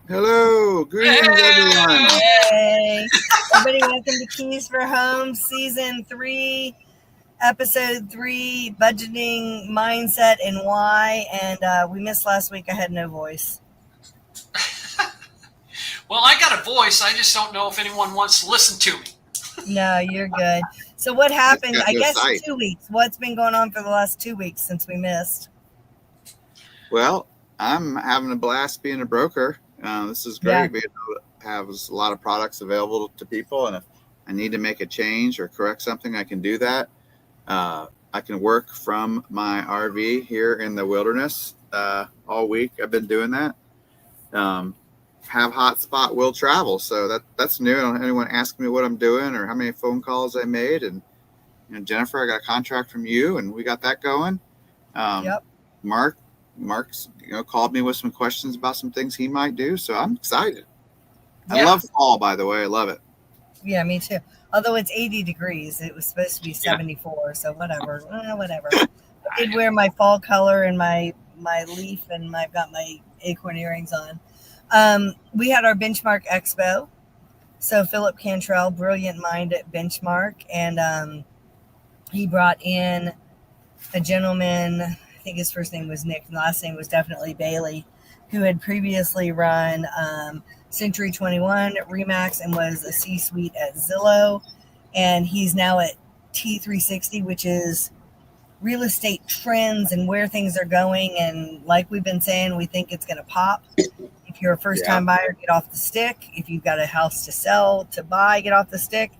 Hello, greetings everyone. Hey, everybody, welcome to Keys for Home, Season 3, Episode 3, Budgeting, Mindset, and Why. And we missed last week. I had no voice. Well, I got a voice. I just don't know if anyone wants to listen to me. No, you're good. So what It's happened? got I no guess sight. 2 weeks. What's been going on for the last 2 weeks since we missed? Well, I'm having a blast being a broker. This is Yeah. great. We have a lot of products available to people, and if I need to make a change or correct something, I can do that. I can work from my RV here in the wilderness all week. I've been doing that. Have hotspot will travel, so that's new. I don't have anyone ask me what I'm doing or how many phone calls I made. And Jennifer, I got a contract from you, and we got that going. Um, Yep. Mark's called me with some questions about some things he might do, so I'm excited. I Yeah. love fall, by the way. I love it. Yeah, me too. Although it's 80 degrees, it was supposed to be 74, so whatever. Whatever. I did wear my fall color and my leaf, and I've got my acorn earrings on. We had our Benchmark Expo. So Philip Cantrell, brilliant mind at Benchmark, and he brought in a gentleman. I think his first name was Nick, and the last name was definitely Bailey, who had previously run Century 21 Remax and was a C-suite at Zillow, and he's now at T360, which is real estate trends and where things are going. And like we've been saying, we think it's going to pop. If you're a first-time buyer, get off the stick. If you've got a house to sell, to buy, get off the stick.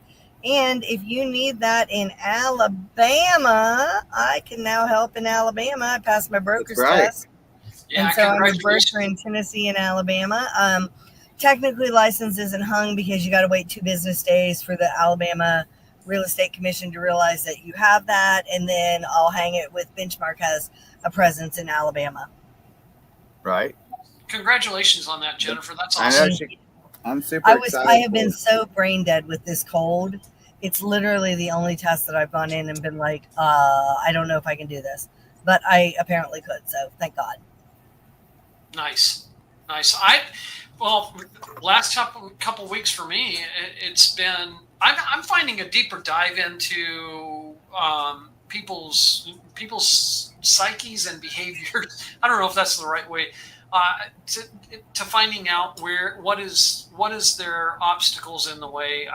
And if you need that in Alabama, I can now help in Alabama. I passed my broker's That's right. test. Yeah, And so I'm a congratulations. broker in Tennessee and Alabama. Technically, license isn't hung because you got to wait 2 business days for the Alabama Real Estate Commission to realize that you have that. And then I'll hang it with Benchmark has a presence in Alabama. Right? Congratulations on that, Jennifer. That's I awesome. know. I'm super I excited. have been so brain dead with this cold. It's literally the only test that I've gone in and been like, I don't know if I can do this. But I apparently could, so thank God. Nice. Last couple weeks for me, it's been. I'm finding a deeper dive into people's psyches and behaviors. I don't know if that's the right way. To finding out what is their obstacles in the way.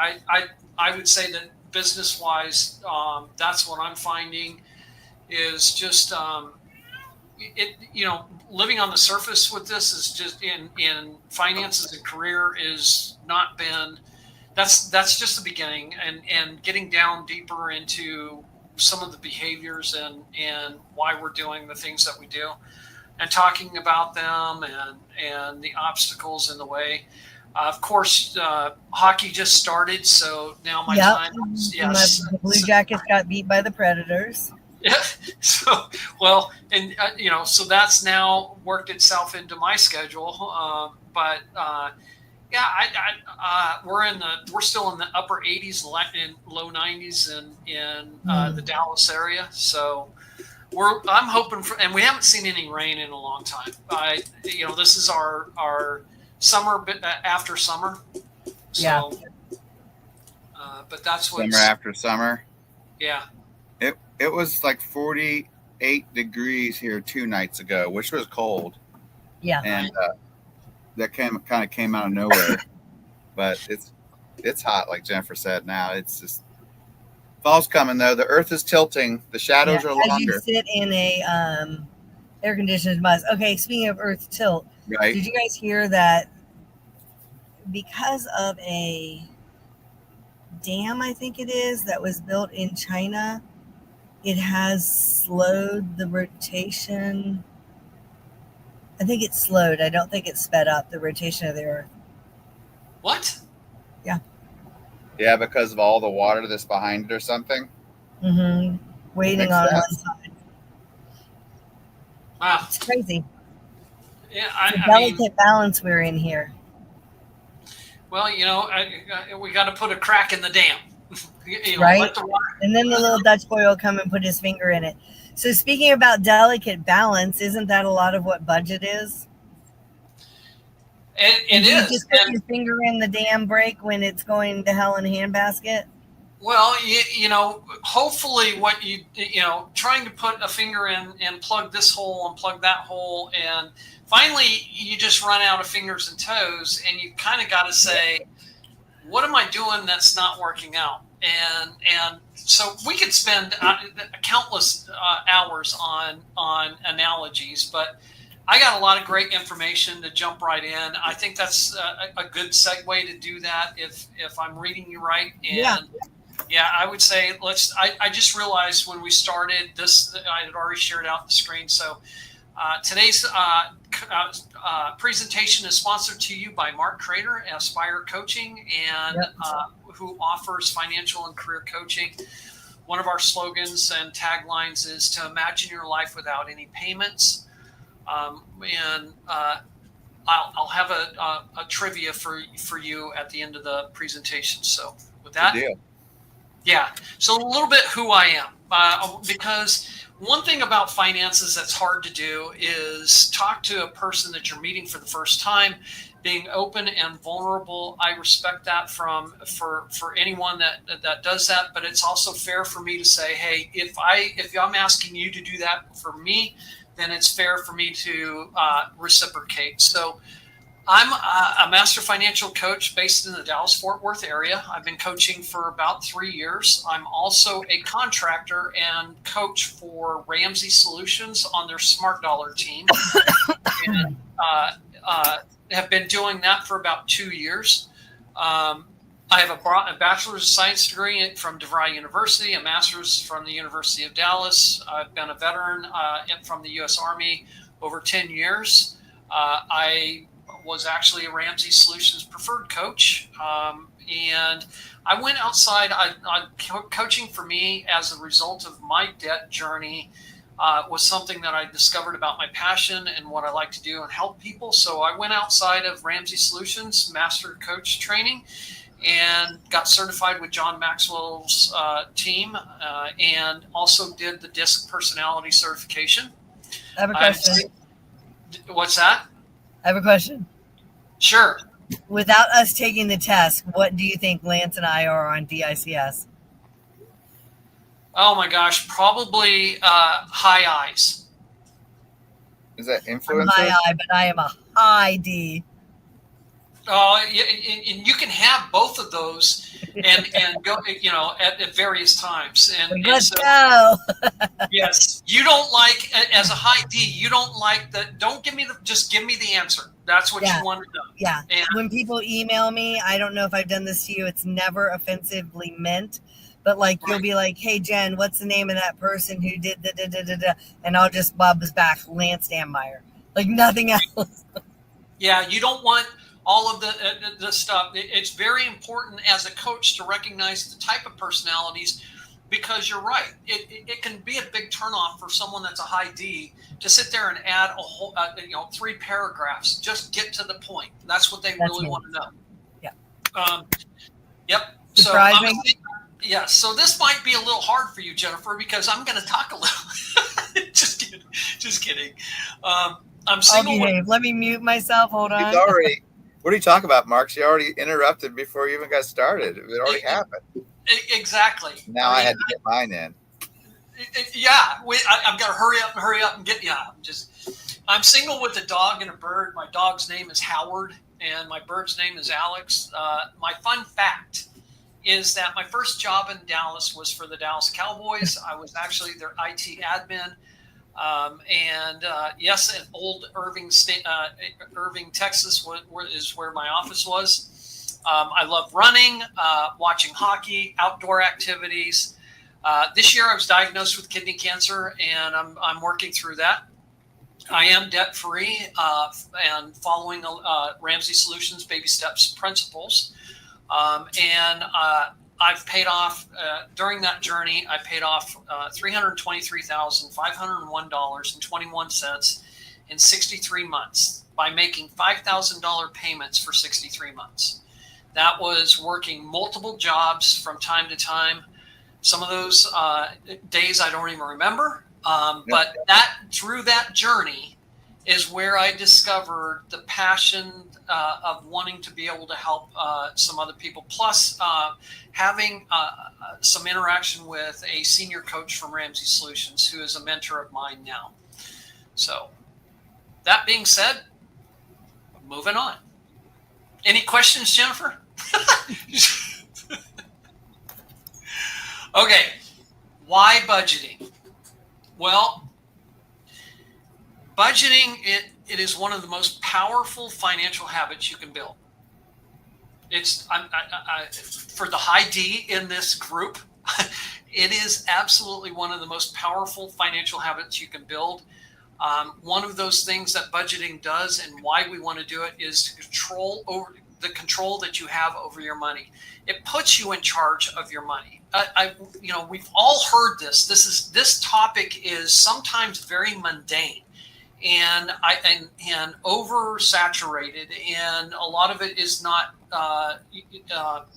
I would say that business wise, that's what I'm finding is just living on the surface with this is just in finances and career is not been. That's just the beginning, and getting down deeper into some of the behaviors and why we're doing the things that we do, and talking about them and the obstacles in the way. Of course, hockey just started, so now my time is yes. The Blue Jackets got beat by the Predators. Yeah. So so that's now worked itself into my schedule. We're still in the upper 80s and low 90s in the Dallas area. So I'm hoping for, and we haven't seen any rain in a long time. This is our summer after summer. So, Yeah. But that's what Summer after summer. Yeah. It was like 48 degrees here 2 nights ago, which was cold. Yeah. And that kind of came out of nowhere. But it's hot, like Jennifer said. Now it's just fall's coming though. The Earth is tilting. The shadows are As longer. you sit in a air conditioned bus. Okay, speaking of Earth tilt, Right. did you guys hear that because of a dam, I think it is, that was built in China, it has slowed the rotation? I think it's slowed. I don't think it's sped up the rotation of the Earth. What? Yeah, because of all the water that's behind it or something. Mm-hmm. Waiting Makes on sense. one side. Wow. It's crazy. Yeah, It's a delicate balance we're in here. Well, we got to put a crack in the dam. Right? Let the water. And then the little Dutch boy will come and put his finger in it. So speaking about delicate balance, isn't that a lot of what budget is? It do you is. just put your finger in the damn brake when it's going to hell in a handbasket? Well, you know, hopefully what you know, trying to put a finger in and plug this hole and plug that hole, and finally you just run out of fingers and toes, and you kind of got to say, what am I doing that's not working out? And so we could spend countless hours on analogies, but I got a lot of great information to jump right in. I think that's a good segue to do that if I'm reading you right. And yeah, I would say I just realized when we started this, I had already shared out the screen. So today's presentation is sponsored to you by Mark Crater, Aspire Coaching, and who offers financial and career coaching. One of our slogans and taglines is to imagine your life without any payments. And I'll have a trivia for you at the end of the presentation. So with that, yeah. So a little bit who I am, because one thing about finances that's hard to do is talk to a person that you're meeting for the first time, being open and vulnerable. I respect that for anyone that does that, but it's also fair for me to say, hey, if I'm asking you to do that for me, then it's fair for me to reciprocate. So I'm a master financial coach based in the Dallas-Fort Worth area. I've been coaching for about 3 years. I'm also a contractor and coach for Ramsey Solutions on their Smart Dollar team, and have been doing that for about 2 years. I have a bachelor's of science degree from DeVry University, a master's from the University of Dallas. I've been a veteran from the U.S. Army over 10 years. I was actually a Ramsey Solutions preferred coach. And I went outside. Coaching for me as a result of my debt journey was something that I discovered about my passion and what I like to do and help people. So I went outside of Ramsey Solutions Master Coach Training and got certified with John Maxwell's team, and also did the DISC personality certification. I have a question. What's that? I have a question. Sure. Without us taking the test, what do you think Lance and I are on DICS? Oh my gosh, probably high I's. Is that influencer? I'm high I, but I am a high D. Oh, and you can have both of those and go, you know, at various times. And let's go. Yes, you don't like, as a high D, you don't like don't give me just give me the answer. That's what you want to know. Yeah. And when people email me, I don't know if I've done this to you. It's never offensively meant, but like you'll be like, hey, Jen, what's the name of that person who did da? And I'll just buzz back, Lance Stanmeyer. Like nothing else. Yeah, you don't want all of the stuff. It's very important as a coach to recognize the type of personalities, because you're right. It can be a big turnoff for someone that's a high D to sit there and add a whole, 3 paragraphs. Just get to the point. That's what they really want to know. Yeah. Yep. Surprising. Yeah. So this might be a little hard for you, Jennifer, because I'm going to talk a little. Just kidding. I'm single. Let me mute myself. Hold on. What are you talking about, Mark? She already interrupted before you even got started. It already happened. Exactly. Now I had to get mine in. I've got to hurry up and get. Yeah, I'm single with a dog and a bird. My dog's name is Howard, and my bird's name is Alex. My fun fact is that my first job in Dallas was for the Dallas Cowboys. I was actually their IT admin. Yes, in old Irving, Texas is where my office was. I love running, watching hockey, outdoor activities. This year I was diagnosed with kidney cancer, and I'm working through that. I am debt free and following Ramsey Solutions Baby Steps principles. I've paid off during that journey. I paid off $323,501.21 in 63 months by making $5,000 payments for 63 months. That was working multiple jobs from time to time. Some of those days I don't even remember. But through that journey is where I discovered the passion of wanting to be able to help some other people, plus having some interaction with a senior coach from Ramsey Solutions, who is a mentor of mine now. So that being said, moving on. Any questions, Jennifer? Okay, why budgeting? Well, budgeting, it is one of the most powerful financial habits you can build. It's for the high D in this group, it is absolutely one of the most powerful financial habits you can build. One of those things that budgeting does, and why we want to do it, is to control that you have over your money. It puts you in charge of your money. We've all heard this. This topic is sometimes very mundane and oversaturated, and a lot of it is not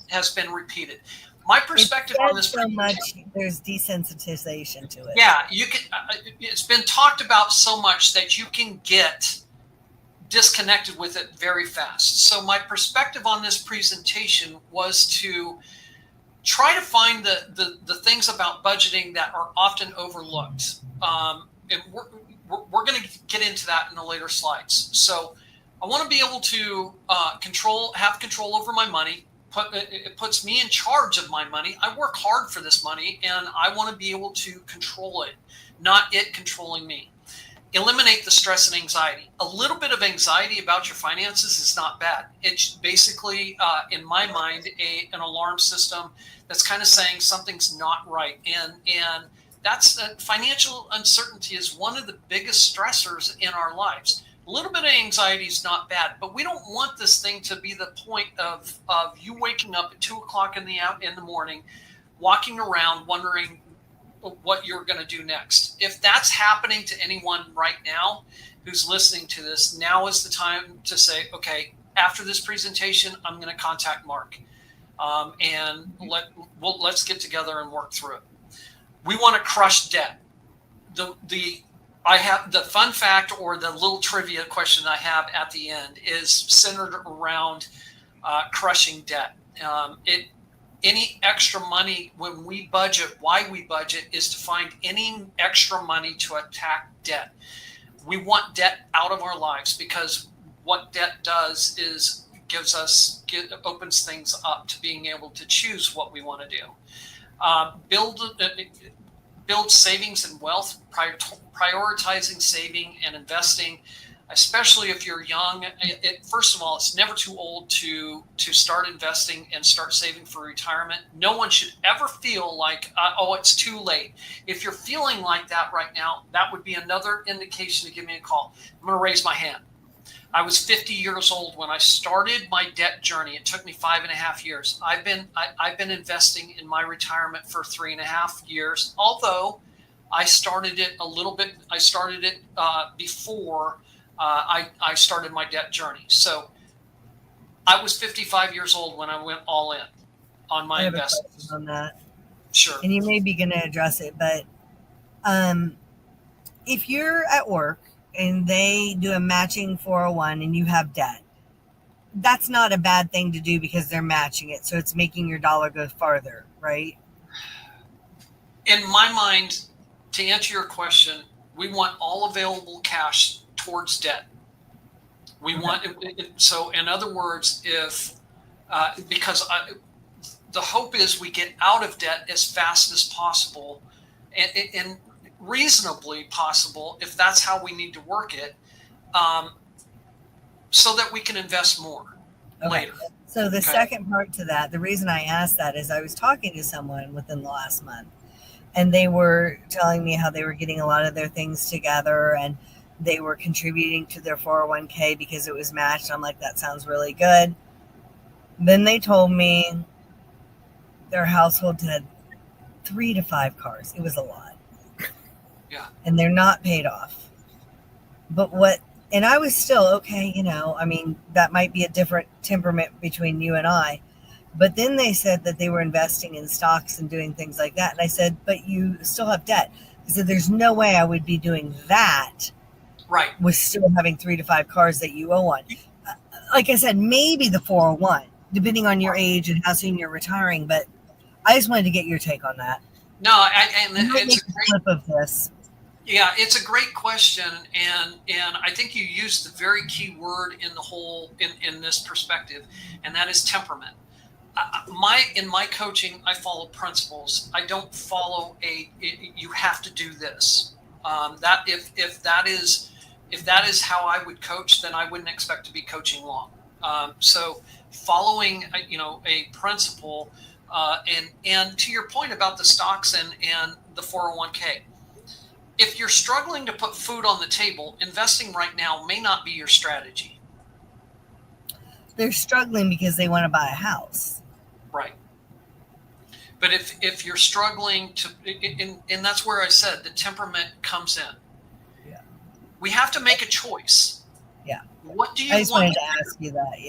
has been repeated. My perspective on this, so much, there's desensitization to it. Yeah, you can. It's been talked about so much that you can get disconnected with it very fast. So my perspective on this presentation was to try to find the things about budgeting that are often overlooked. And we're going to get into that in the later slides. So I want to be able to have control over my money. It puts me in charge of my money. I work hard for this money, and I want to be able to control it, not it controlling me. Eliminate the stress and anxiety. A little bit of anxiety about your finances is not bad. It's basically, in my mind, an alarm system that's kind of saying something's not right. And that's financial uncertainty is one of the biggest stressors in our lives. A little bit of anxiety is not bad, but we don't want this thing to be the point of you waking up at 2 o'clock in the morning, walking around wondering what you're going to do next. If that's happening to anyone right now who's listening to this, now is the time to say, okay, after this presentation, I'm going to contact Mark, and let's get together and work through it. We want to crush debt. I have the fun fact, or the little trivia question I have at the end, is centered around crushing debt. Any extra money, when we budget, why we budget is to find any extra money to attack debt. We want debt out of our lives, because what debt does is opens things up to being able to choose what we want to do. Build savings and wealth, prioritizing saving and investing, especially if you're young. First of all, it's never too old to start investing and start saving for retirement. No one should ever feel like, it's too late. If you're feeling like that right now, that would be another indication to give me a call. I'm going to raise my hand. I was 50 years old when I started my debt journey. It took me 5.5 years. I've been investing in my retirement for 3.5 years, although I started it a little bit. I started it before I started my debt journey. So I was 55 years old when I went all in on my investments. On that, sure. And you may be going to address it, but if you're at work and they do a matching 401 and you have debt, that's not a bad thing to do because they're matching it. So it's making your dollar go farther, right? In my mind, to answer your question, we want all available cash towards debt. We want so in other words, if because the hope is we get out of debt as fast as possible and reasonably possible, if that's how we need to work it, so that we can invest more later. So the second part to that, the reason I asked that is I was talking to someone within the last month, and they were telling me how they were getting a lot of their things together and they were contributing to their 401k because it was matched. I'm like, that sounds really good. Then they told me their household had 3 to 5 cars. It was a lot. Yeah. And they're not paid off. And I was still okay, that might be a different temperament between you and I. But then they said that they were investing in stocks and doing things like that. And I said, but you still have debt. I said, there's no way I would be doing that Right. with still having 3 to 5 cars that you owe on. Like I said, maybe the 401, depending on your age and how soon you're retiring. But I just wanted to get your take on that. No, You might make a clip of this. Yeah, it's a great question, and I think you used the very key word in the whole in this perspective, and that is temperament. In my coaching, I follow principles. I don't follow you have to do this. That if that is how I would coach, then I wouldn't expect to be coaching long. So following a principle, and to your point about the stocks and the 401k. If you're struggling to put food on the table, investing right now may not be your strategy. They're struggling because they want to buy a house. Right. But if you're struggling to, and that's where I said the temperament comes in. Yeah. We have to make a choice. Yeah. What do you I just want wanted to ask you that.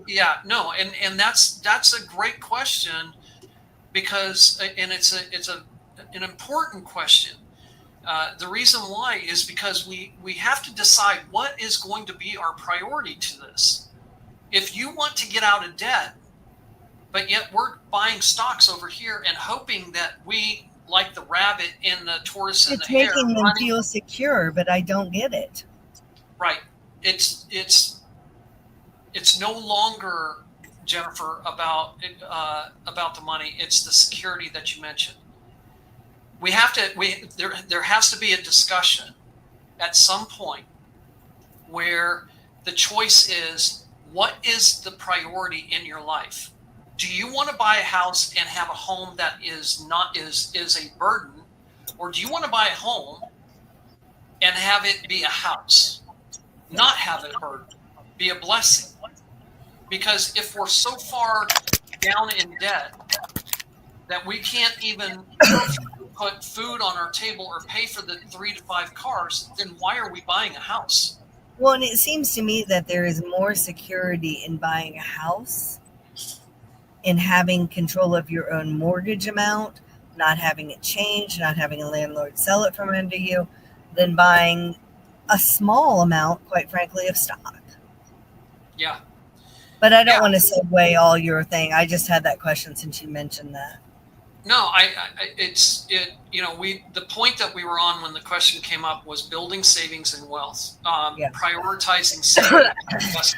Yeah. No. And that's a great question because, and it's an important question. The reason why is because we have to decide what is going to be our priority to this. If you want to get out of debt, but yet we're buying stocks over here and hoping that we, like the rabbit and the tortoise and the hare, it's making them feel secure, but I don't get it. Right. It's no longer, Jennifer, about the money. It's the security that you mentioned. There has to be a discussion at some point where the choice is, what is the priority in your life? Do you want to buy a house and have a home that is a burden, or do you want to buy a home and have it be a house, not have it a burden, be a blessing? Because if we're so far down in debt that we can't even put food on our table or pay for the 3 to 5 cars, then why are we buying a house? Well, and it seems to me that there is more security in buying a house, in having control of your own mortgage amount, not having it change, not having a landlord sell it from under you, than buying a small amount, quite frankly, of stock. Yeah. But I don't want to segue all your thing. I just had that question since you mentioned that. No, the point that we were on when the question came up was building savings and wealth, prioritizing savings.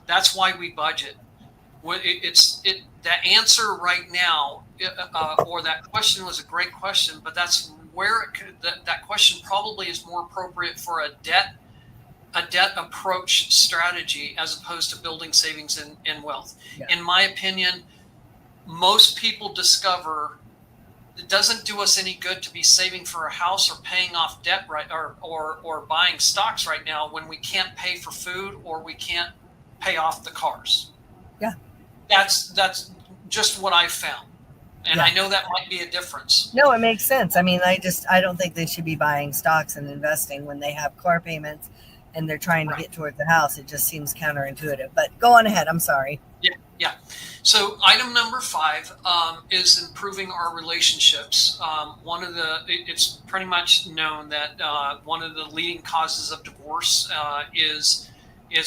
That's why we budget. The answer right now, or that question was a great question, but that's where that question probably is more appropriate for a debt approach strategy as opposed to building savings and wealth. Yeah. In my opinion, most people discover it doesn't do us any good to be saving for a house or paying off debt or buying stocks right now when we can't pay for food or we can't pay off the cars. Yeah. That's just what I've found. And I know that might be a difference. No, it makes sense. I mean, I don't think they should be buying stocks and investing when they have car payments and they're trying to get towards the house. It just seems counterintuitive. But go on ahead. I'm sorry. Yeah. So item number 5 is improving our relationships. It's pretty much known that one of the leading causes of divorce is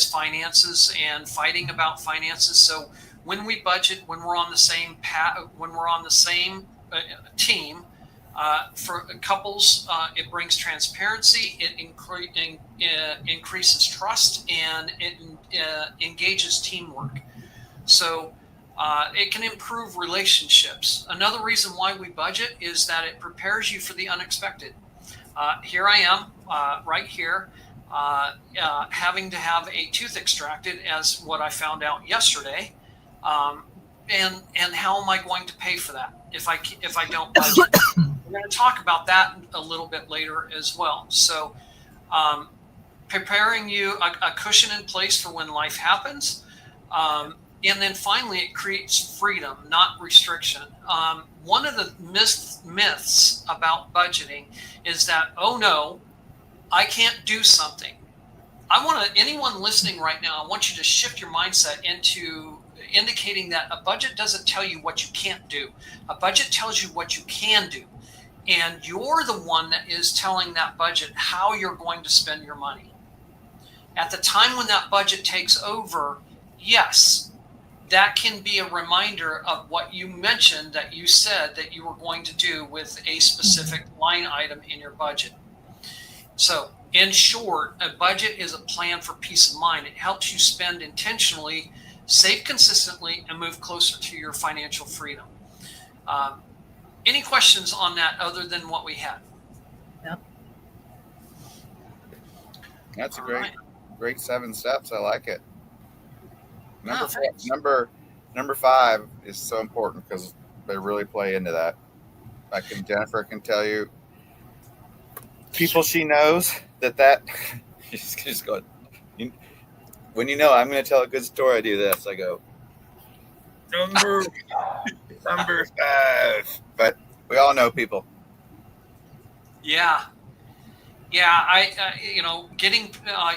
finances and fighting about finances. So when we budget, when we're on the same team, for couples, it brings transparency, it increases trust, and it engages teamwork. So it can improve relationships. Another reason why we budget is that it prepares you for the unexpected. Here I am, right here, having to have a tooth extracted, as what I found out yesterday. And how am I going to pay for that if I don't budget? We're going to talk about that a little bit later as well. So preparing you a cushion in place for when life happens. And then finally, it creates freedom, not restriction. One of the myths about budgeting is that, oh no, I can't do something. Anyone listening right now, I want you to shift your mindset into indicating that a budget doesn't tell you what you can't do. A budget tells you what you can do. And you're the one that is telling that budget how you're going to spend your money. At the time when that budget takes over, yes, that can be a reminder of what you mentioned that you said that you were going to do with a specific line item in your budget. So, in short, a budget is a plan for peace of mind. It helps you spend intentionally, save consistently, and move closer to your financial freedom. Any questions on that other than what we had? Yep. That's a All great, right. great 7 steps. I like it. Oh, thanks. Number 5 is so important because they really play into that. Jennifer can tell you, people she knows that she's just going. When you know I'm going to tell a good story, I do this. I go number 5. But we all know people. Yeah. Getting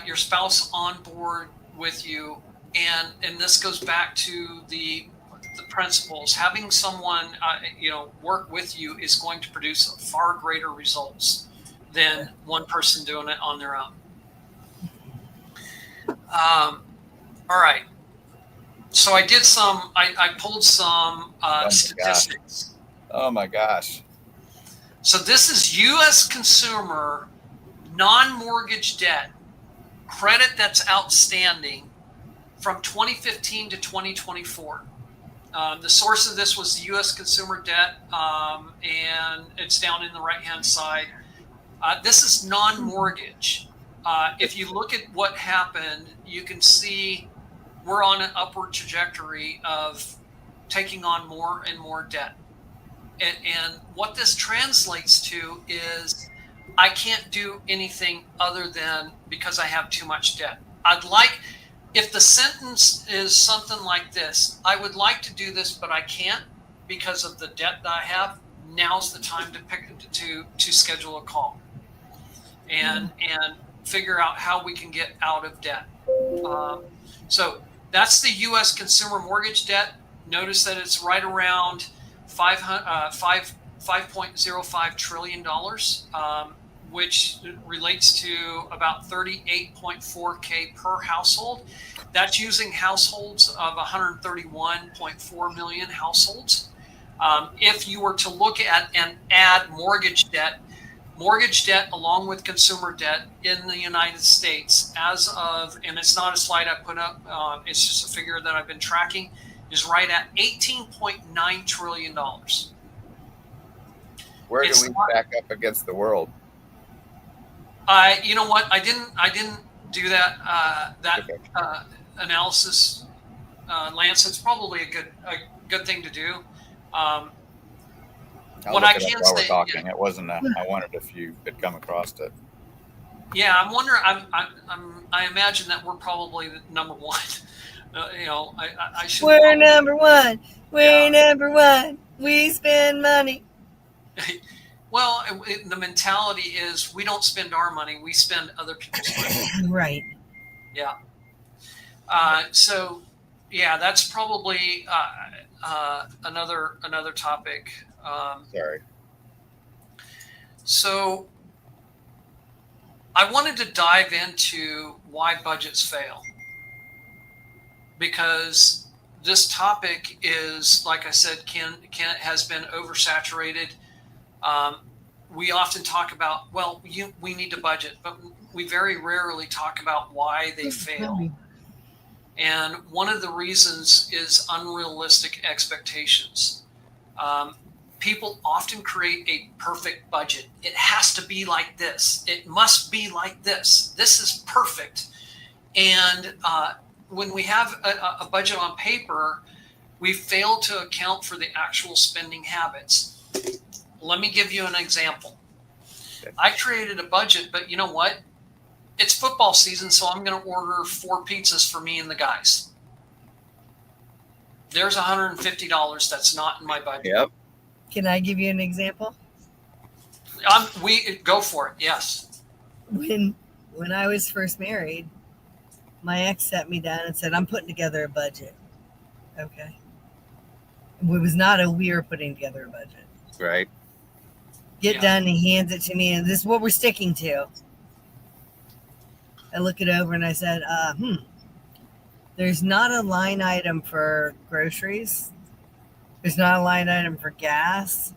your spouse on board with you, and this goes back to the principles. Having someone work with you is going to produce far greater results than one person doing it on their own. All right. So I did I pulled some statistics. Oh my gosh. So this is U.S. consumer non-mortgage debt, credit that's outstanding from 2015 to 2024. The source of this was the U.S. consumer debt, and it's down in the right-hand side. This is non-mortgage. If you look at what happened, you can see we're on an upward trajectory of taking on more and more debt. And what this translates to is I can't do anything other than because I have too much debt. If the sentence is something like this, I would like to do this, but I can't because of the debt that I have. Now's the time to schedule a call and figure out how we can get out of debt. So that's the U.S. consumer mortgage debt. Notice that it's right around $5.05 trillion, which relates to about 38.4K per household. That's using households of 131.4 million households. If you were to look at and add mortgage debt along with consumer debt in the United States as of, and it's not a slide I put up, it's just a figure that I've been tracking, is right at $18.9 trillion. Where do we stack up against the world? You know what? I didn't do that analysis, Lance. It's probably a good thing to do. What I can say, we're talking, it wasn't. I wondered if you had come across it. Yeah, I'm wondering. I imagine that we're probably number one. I should. We're number one. We're number one. We spend money. Well, the mentality is we don't spend our money; we spend other people's money. Right. Yeah. So, yeah, that's probably another topic. Sorry. So, I wanted to dive into why budgets fail, because this topic is, like I said, has been oversaturated. We often talk about, we need to budget, but we very rarely talk about why they fail. And one of the reasons is unrealistic expectations. People often create a perfect budget. It has to be like this. It must be like this. This is perfect. And when we have a budget on paper, we fail to account for the actual spending habits. Let me give you an example. I created a budget, but you know what? It's football season, so I'm going to order 4 pizzas for me and the guys. There's $150 that's not in my budget. Yep. Can I give you an example? We go for it. Yes. When I was first married, my ex sat me down and said, "I'm putting together a budget." Okay. It was not we were putting together a budget. Right. Get done. He hands it to me, and this is what we're sticking to. I look it over and I said, there's not a line item for groceries. There's not a line item for gas.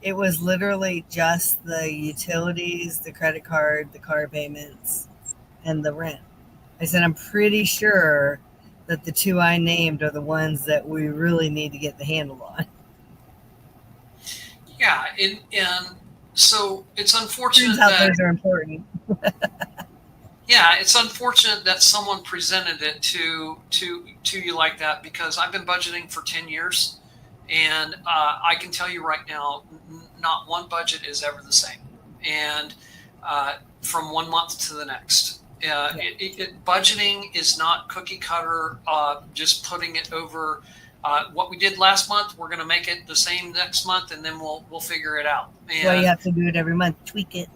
It was literally just the utilities, the credit card, the car payments, and the rent. I said, I'm pretty sure that the two I named are the ones that we really need to get the handle on. Yeah, and so it's unfortunate Turns out that those are important. it's unfortunate that someone presented it to you like that, because I've been budgeting for 10 years, and I can tell you right now, not one budget is ever the same, and from one month to the next. Budgeting is not cookie cutter, just putting it over. What we did last month, we're going to make it the same next month, and then we'll figure it out. And Well, you have to do it every month, tweak it.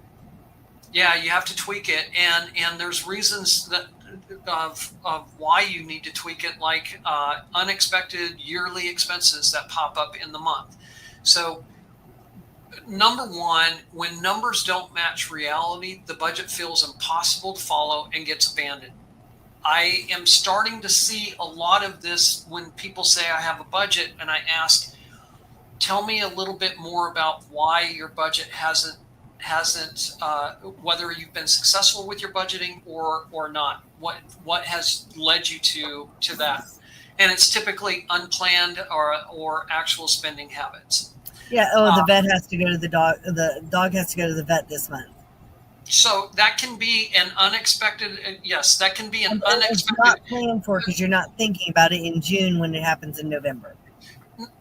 yeah, you have to tweak it, and there's reasons that of why you need to tweak it, like unexpected yearly expenses that pop up in the month. So, number one, when numbers don't match reality, the budget feels impossible to follow and gets abandoned. I am starting to see a lot of this when people say I have a budget, and I ask, tell me a little bit more about why your budget hasn't whether you've been successful with your budgeting or not. What has led you to that? And it's typically unplanned or actual spending habits. Yeah. Oh, the vet has to go to the dog. The dog has to go to the vet this month. So that can be an unexpected. Yes, that can be an unexpected. It's not planned for because you're not thinking about it in June when it happens in November.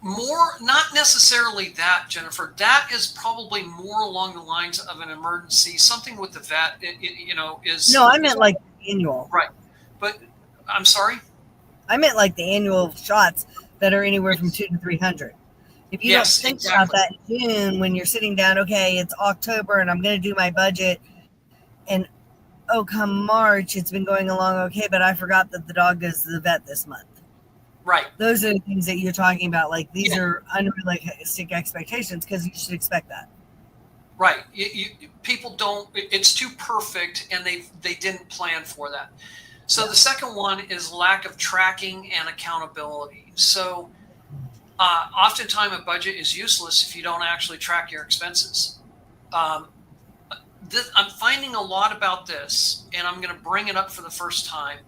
More, not necessarily that, Jennifer. That is probably more along the lines of an emergency. Something with the vet, is. No, I meant like annual. Right, but I'm sorry. I meant like the annual shots that are anywhere from 200 to 300. If you don't think about that in June, when you're sitting down, okay, it's October and I'm going to do my budget, and come March, it's been going along okay, but I forgot that the dog goes to the vet this month. Right. Those are the things that you're talking about. Like these are unrealistic expectations because you should expect that. Right. People don't. It's too perfect, and they didn't plan for that. So the second one is lack of tracking and accountability. So oftentimes a budget is useless if you don't actually track your expenses. I'm finding a lot about this, and I'm going to bring it up for the first time.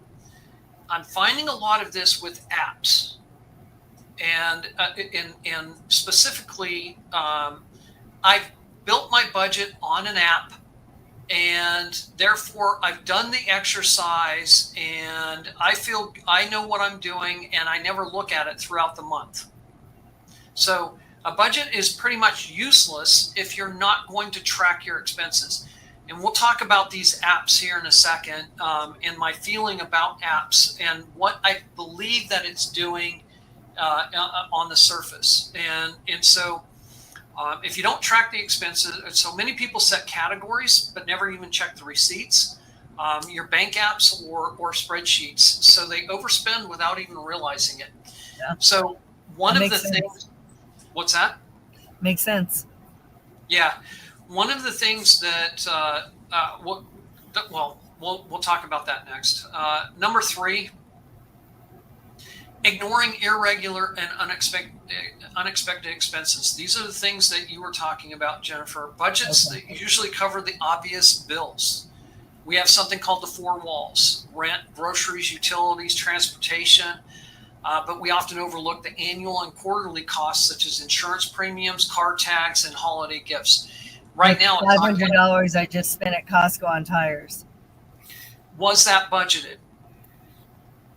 I'm finding a lot of this with apps, and specifically, I've built my budget on an app, and therefore I've done the exercise, and I feel I know what I'm doing, and I never look at it throughout the month. So a budget is pretty much useless if you're not going to track your expenses. And we'll talk about these apps here in a second, and my feeling about apps and what I believe that it's doing on the surface. And so if you don't track the expenses, so many people set categories but never even check the receipts, your bank apps or spreadsheets. So they overspend without even realizing it. Yeah. So one of the things, what's that? Makes sense. Yeah. One of the things that, we'll talk about that next. Number 3, ignoring irregular and unexpected expenses. These are the things that you were talking about, Jennifer. Budgets that usually cover the obvious bills. We have something called the 4 walls: rent, groceries, utilities, transportation. But we often overlook the annual and quarterly costs such as insurance premiums, car tags, and holiday gifts. Right now, $500 I just spent at Costco on tires. Was that budgeted?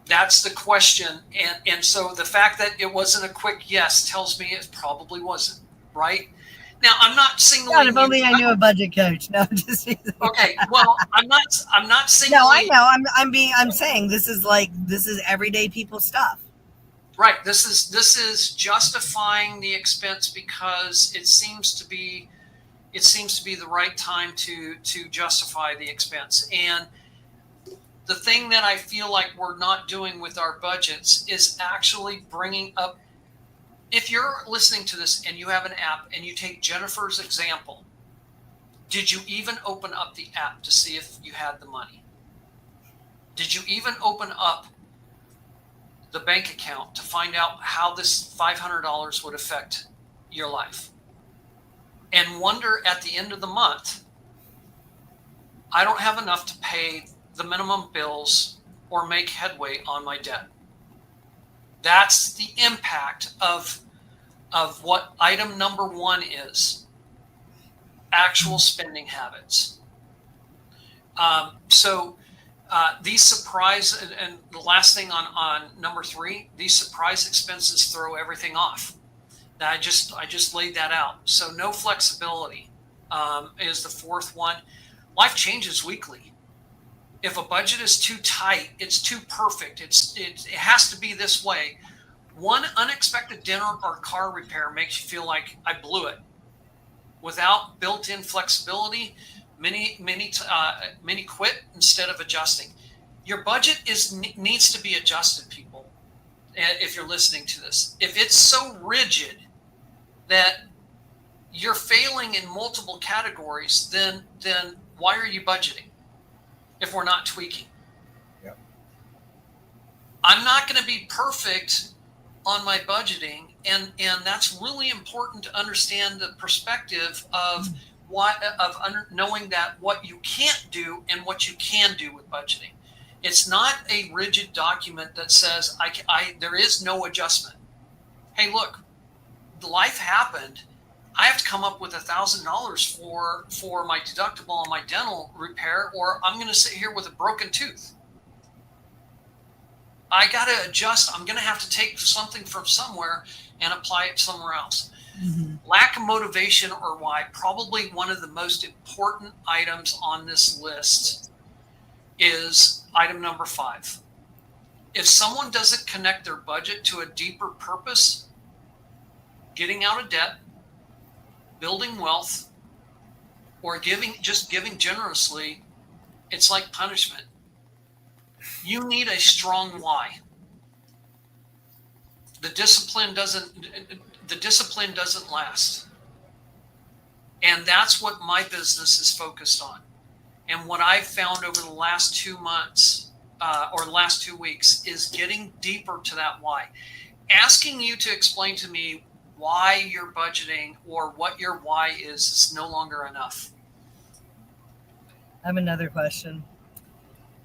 That's the question. And so the fact that it wasn't a quick yes tells me it probably wasn't, right? Now, I'm not singling. God, if only I knew a budget coach. No, just okay. Well, I'm not singling. No, I know. I'm saying this is everyday people stuff. Right. This is justifying the expense because it seems to be the right time to justify the expense. And the thing that I feel like we're not doing with our budgets is actually bringing up, if you're listening to this and you have an app and you take Jennifer's example, did you even open up the app to see if you had the money? Did you even open up the bank account to find out how this $500 would affect your life? And wonder at the end of the month, I don't have enough to pay the minimum bills or make headway on my debt. That's the impact of what item number 1 is: actual spending habits. These surprise, and the last thing on number 3, these surprise expenses throw everything off. Now, I just laid that out. So no flexibility is the 4th one. Life changes weekly. If a budget is too tight, it's too perfect, it has to be this way. One unexpected dinner or car repair makes you feel like I blew it. Without built-in flexibility, many quit instead of adjusting. Your budget needs to be adjusted, people. If you're listening to this, if it's so rigid that you're failing in multiple categories, then why are you budgeting if we're not tweaking? Yep. I'm not going to be perfect on my budgeting, and that's really important to understand the perspective of knowing that what you can't do and what you can do with budgeting. It's not a rigid document that says there is no adjustment. Hey, look, life happened. I have to come up with $1,000 for my deductible on my dental repair, or I'm going to sit here with a broken tooth. I got to adjust. I'm going to have to take something from somewhere and apply it somewhere else. Mm-hmm. Lack of motivation or why, probably one of the most important items on this list is item number 5. If someone doesn't connect their budget to a deeper purpose, getting out of debt, building wealth, or giving generously, it's like punishment. You need a strong why. The discipline doesn't last. And that's what my business is focused on. And what I've found over the last 2 months or the last 2 weeks is getting deeper to that why. Asking you to explain to me why you're budgeting or what your why is no longer enough. I have another question.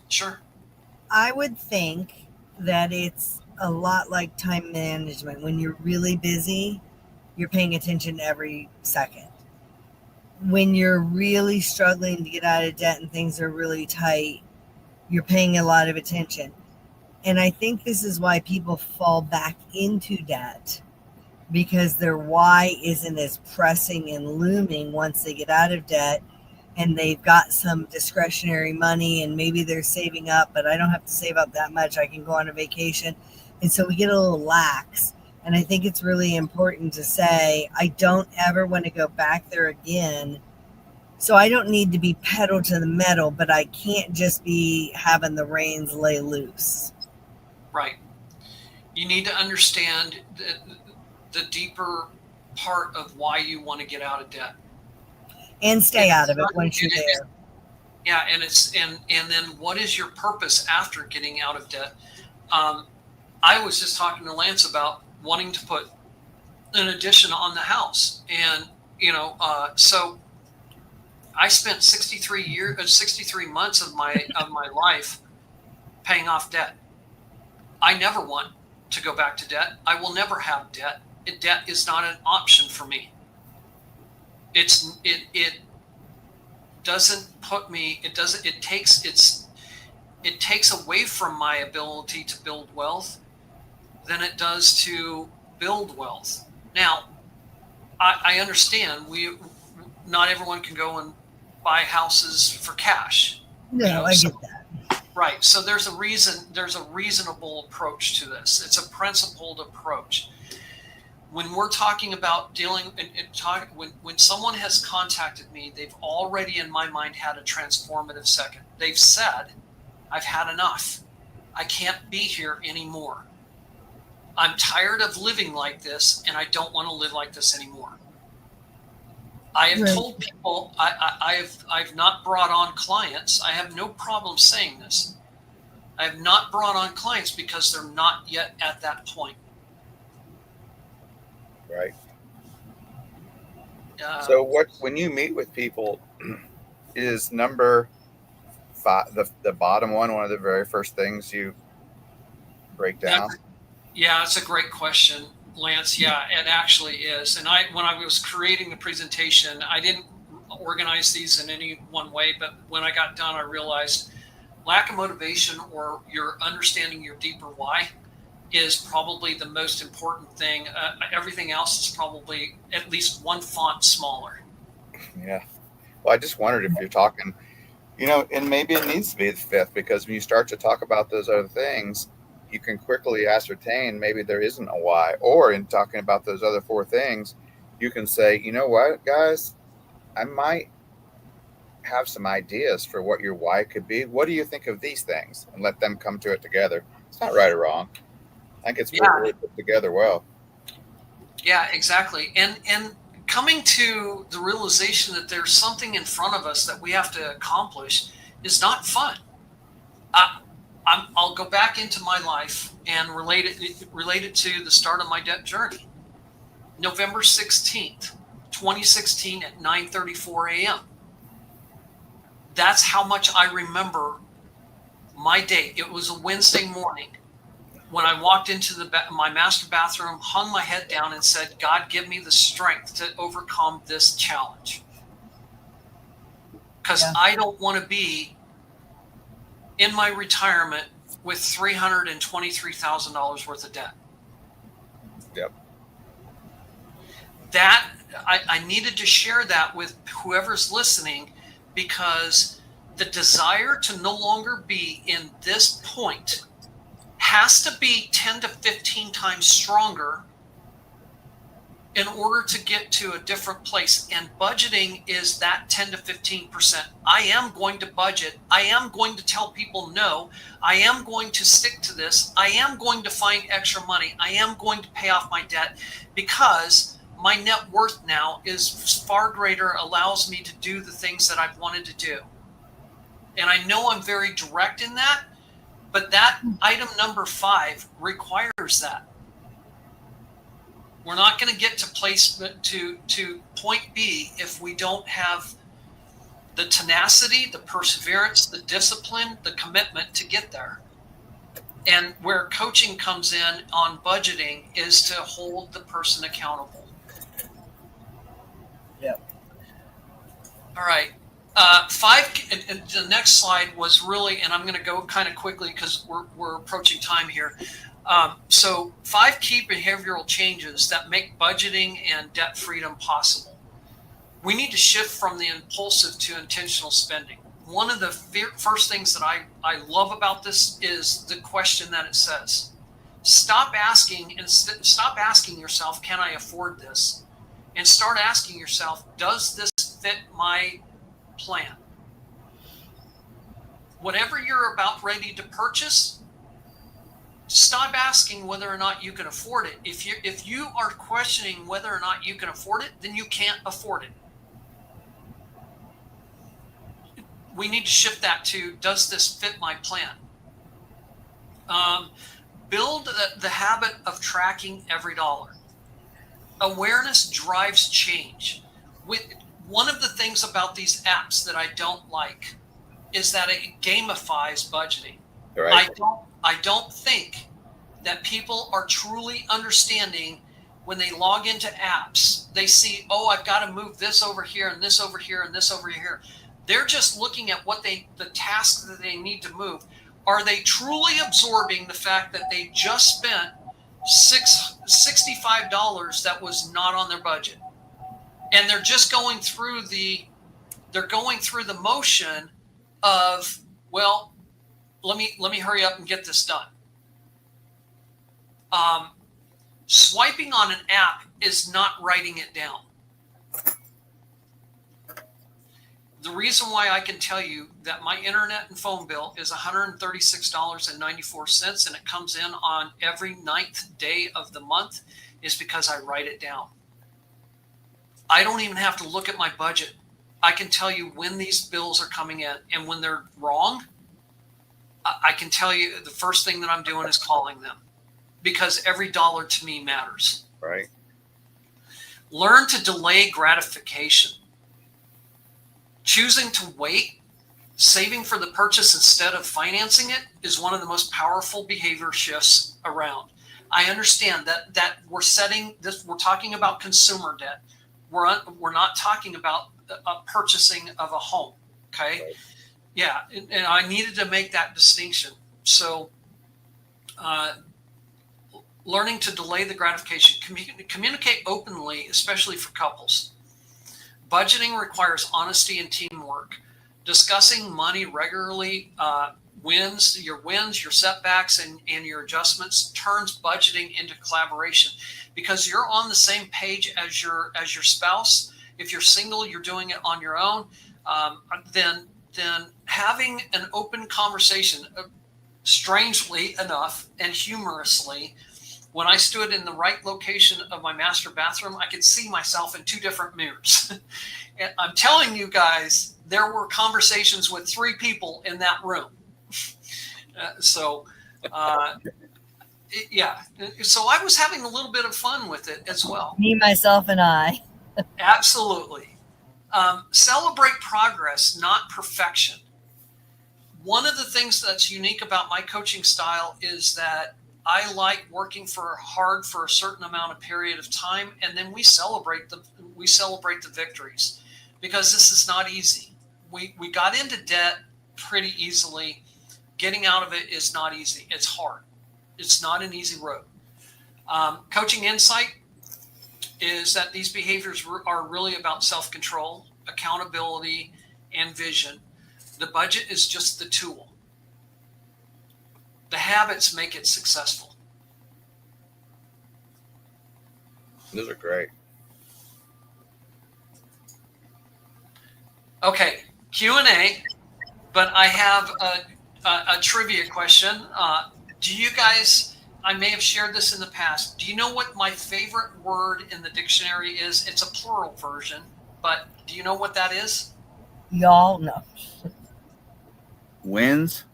Sure. I would think that it's a lot like time management. When you're really busy, you're paying attention every second. When you're really struggling to get out of debt and things are really tight, you're paying a lot of attention. And I think this is why people fall back into debt, because their why isn't as pressing and looming once they get out of debt and they've got some discretionary money and maybe they're saving up, but I don't have to save up that much. I can go on a vacation. And so we get a little lax. And I think it's really important to say, I don't ever want to go back there again. So I don't need to be pedal to the metal, but I can't just be having the reins lay loose. Right. You need to understand the deeper part of why you want to get out of debt. And stay out of it once you're there. Yeah, and then what is your purpose after getting out of debt? I was just talking to Lance about wanting to put an addition on the house, and so I spent 63 months of my life paying off debt. I never want to go back to debt. I will never have debt. Debt is not an option for me. It doesn't put me. It takes away from my ability to build wealth than it does to build wealth. Now, I understand not everyone can go and buy houses for cash. No, I get that. Right. So there's a reasonable approach to this. It's a principled approach. When we're talking about when someone has contacted me, they've already in my mind had a transformative second. They've said, I've had enough. I can't be here anymore. I'm tired of living like this, and I don't want to live like this anymore. I have told people, I've not brought on clients. I have no problem saying this. I have not brought on clients because they're not yet at that point. Right. So when you meet with people, is number five, the bottom one of the very first things you break down? It's a great question, Lance. Yeah, it actually is. And when I was creating the presentation, I didn't organize these in any one way, but when I got done, I realized lack of motivation or your understanding your deeper why is probably the most important thing. Everything else is probably at least one font smaller. Yeah. Well, I just wondered if you're talking, and maybe it needs to be the fifth, because when you start to talk about those other things, you can quickly ascertain maybe there isn't a why. Or in talking about those other four things, you can say, you know what, guys, I might have some ideas for what your why could be. What do you think of these things? And let them come to it together. It's not right or wrong. I think it's really put together well. Yeah, exactly. And coming to the realization that there's something in front of us that we have to accomplish is not fun. I'll go back into my life and relate it to the start of my debt journey. November 16th, 2016 at 9:34 a.m. That's how much I remember my day. It was a Wednesday morning when I walked into my master bathroom, hung my head down and said, God, give me the strength to overcome this challenge. Because I don't want to be in my retirement with $323,000 worth of debt. Yep. That I needed to share that with whoever's listening, because the desire to no longer be in this point has to be 10 to 15 times stronger in order to get to a different place. And budgeting is that 10 to 15%. I am going to budget. I am going to tell people no. I am going to stick to this. I am going to find extra money. I am going to pay off my debt, because my net worth now is far greater, allows me to do the things that I've wanted to do. And I know I'm very direct in that, but that item number 5 requires that. We're not going to get to point B if we don't have the tenacity, the perseverance, the discipline, the commitment to get there. And where coaching comes in on budgeting is to hold the person accountable. Yep. All right. 5. And the next slide was really, and I'm going to go kind of quickly because we're approaching time here. So 5 key behavioral changes that make budgeting and debt freedom possible. We need to shift from the impulsive to intentional spending. One of the first things that I love about this is the question that it says. Stop asking yourself, can I afford this? And start asking yourself, does this fit my plan? Whatever you're about ready to purchase, stop asking whether or not you can afford it. If you are questioning whether or not you can afford it, then you can't afford it. We need to shift that to, does this fit my plan? Build the habit of tracking every dollar. Awareness drives change. One of the things about these apps that I don't like is that it gamifies budgeting. Right. I don't think that people are truly understanding when they log into apps. They see, oh, I've got to move this over here and this over here and this over here. They're just looking at the tasks that they need to move. Are they truly absorbing the fact that they just spent $65 that was not on their budget? And they're just going through the motion of, well, let me hurry up and get this done. Swiping on an app is not writing it down. The reason why I can tell you that my internet and phone bill is $136.94 and it comes in on every 9th day of the month is because I write it down. I don't even have to look at my budget. I can tell you when these bills are coming in, and when they're wrong, I can tell you the first thing that I'm doing is calling them, because every dollar to me matters. Right. Learn to delay gratification. Choosing to wait, saving for the purchase instead of financing it, is one of the most powerful behavior shifts around. I understand that we're setting this. We're talking about consumer debt. We're not talking about purchasing of a home. Okay. Right. Yeah, and I needed to make that distinction. So, learning to delay the gratification, communicate openly, especially for couples. Budgeting requires honesty and teamwork. Discussing money regularly, wins, your setbacks, and your adjustments turns budgeting into collaboration, because you're on the same page as your spouse. If you're single, you're doing it on your own. Then having an open conversation, strangely enough and humorously, when I stood in the right location of my master bathroom, I could see myself in 2 different mirrors. And I'm telling you guys, there were conversations with 3 people in that room. Yeah. So I was having a little bit of fun with it as well. Me, myself, and I. Absolutely. Celebrate progress, not perfection. One of the things that's unique about my coaching style is that I like working hard for a certain amount of period of time, and then we celebrate the victories, because this is not easy. We got into debt pretty easily. Getting out of it is not easy. It's hard. It's not an easy road. Coaching insight is that these behaviors are really about self-control, accountability, and vision. The budget is just the tool. The habits make it successful. Those are great. Okay, Q&A, but I have a trivia question. Do you guys, I may have shared this in the past, do you know what my favorite word in the dictionary is? It's a plural version, but do you know what that is? Y'all know. Wins.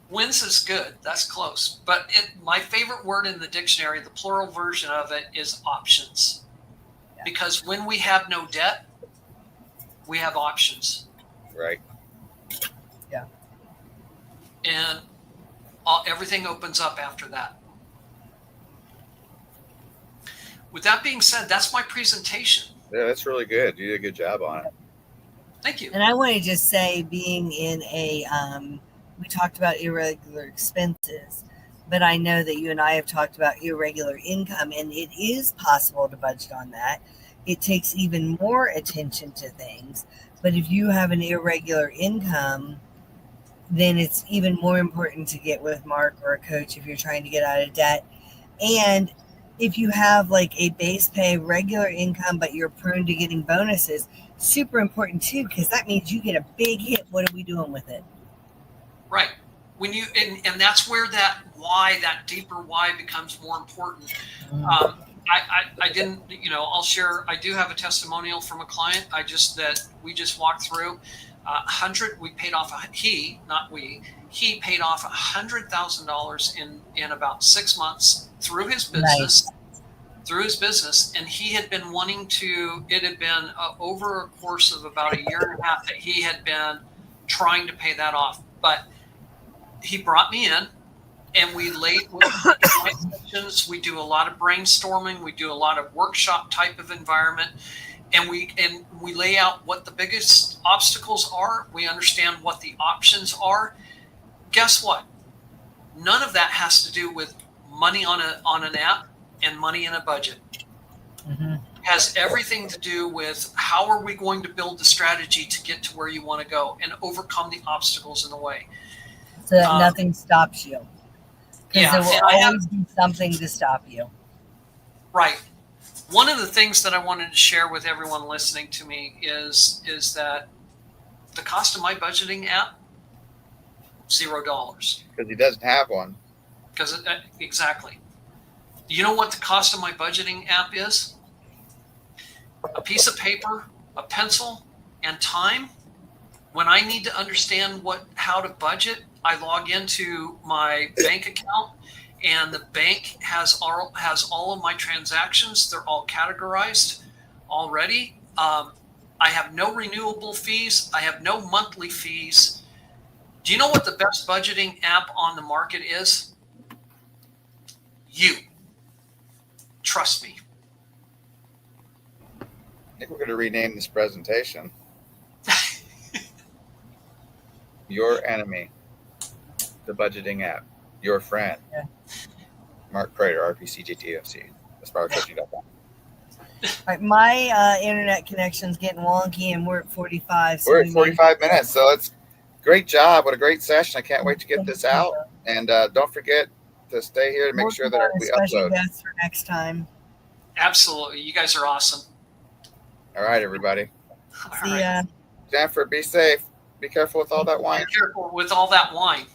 Wins is good. That's close. But my favorite word in the dictionary, the plural version of it, is options. Yeah. Because when we have no debt, we have options. Right. Yeah. And everything opens up after that. With that being said, that's my presentation. Yeah, that's really good. You did a good job on it. Thank you. And I want to just say, being in a, we talked about irregular expenses, but I know that you and I have talked about irregular income, and it is possible to budget on that. It takes even more attention to things. But if you have an irregular income, then it's even more important to get with Mark or a coach if you're trying to get out of debt. And if you have like a base pay regular income, but you're prone to getting bonuses, super important too, because that means you get a big hit. What are we doing with it? Right. When you and that's where that why, that deeper why, becomes more important. I didn't, I'll share. I do have a testimonial from a client. We just walked through. We paid off. He paid off $100,000 in about 6 months through his business. Nice. Through his business, and he had been wanting to. It had been over a course of about a year and a half that he had been trying to pay that off. But he brought me in, and we laid sessions. We do a lot of brainstorming. We do a lot of workshop type of environment, and we lay out what the biggest obstacles are. We understand what the options are. Guess what? None of that has to do with money on an app and money in a budget. Mm-hmm. Has everything to do with how are we going to build the strategy to get to where you want to go and overcome the obstacles in the way. So that nothing stops you. Because there will always be something to stop you. Right. One of the things that I wanted to share with everyone listening to me is that the cost of my budgeting app, $0. Because he doesn't have one. Because exactly. You know what the cost of my budgeting app is? A piece of paper, a pencil, and time. When I need to understand how to budget, I log into my bank account, and the bank has all of my transactions. They're all categorized already. I have no renewable fees. I have no monthly fees. Do you know what the best budgeting app on the market is? You. Trust me. I think we're going to rename this presentation Your Enemy, the Budgeting App, Your Friend. Yeah. Mark Prater, RPCGTFC, AspireCoaching.com. All right, my internet connection's getting wonky, and we're at 45. So We're at 45 minutes, so it's great job. What a great session. I can't wait to get this out. And don't forget to stay here to make sure that we special upload. guests for next time. Absolutely. You guys are awesome. All right, everybody. All See right. ya. Jennifer, be safe. Be careful with all that wine. Be careful with all that wine.